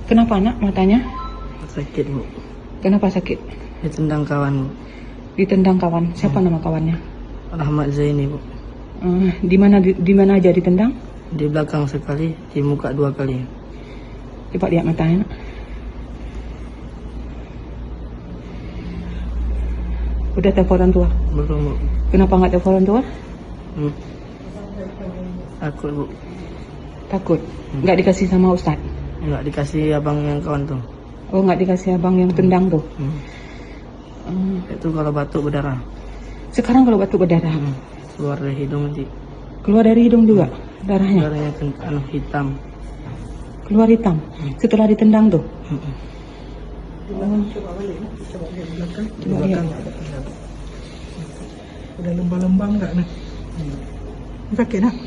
Kenapa nak matanya? Sakit, Bu. Kenapa sakit? Ditendang kawan, Bu. Ditendang kawan. Siapa nama kawannya? Rahmat Zaini, Bu. Di mana aja ditendang? Di belakang sekali, di muka 2 kali. Coba lihat matanya nak. Udah telepon orang tua? Belum, Bu. Kenapa nggak telepon orang tua? Takut, Bu. Takut? Nggak dikasih sama Ustadz? Nggak dikasih abang yang kawan tuh. Oh, nggak dikasih abang yang tendang tuh? Itu kalau batuk berdarah. Sekarang kalau batuk berdarah? Keluar dari hidung nanti. Keluar dari hidung juga darahnya? Darahnya hitam. Keluar hitam? Setelah ditendang tuh? Coba balik, coba lihat belakang. Coba lihat. Udah lembang-lembang nggak nih? Sakit nak?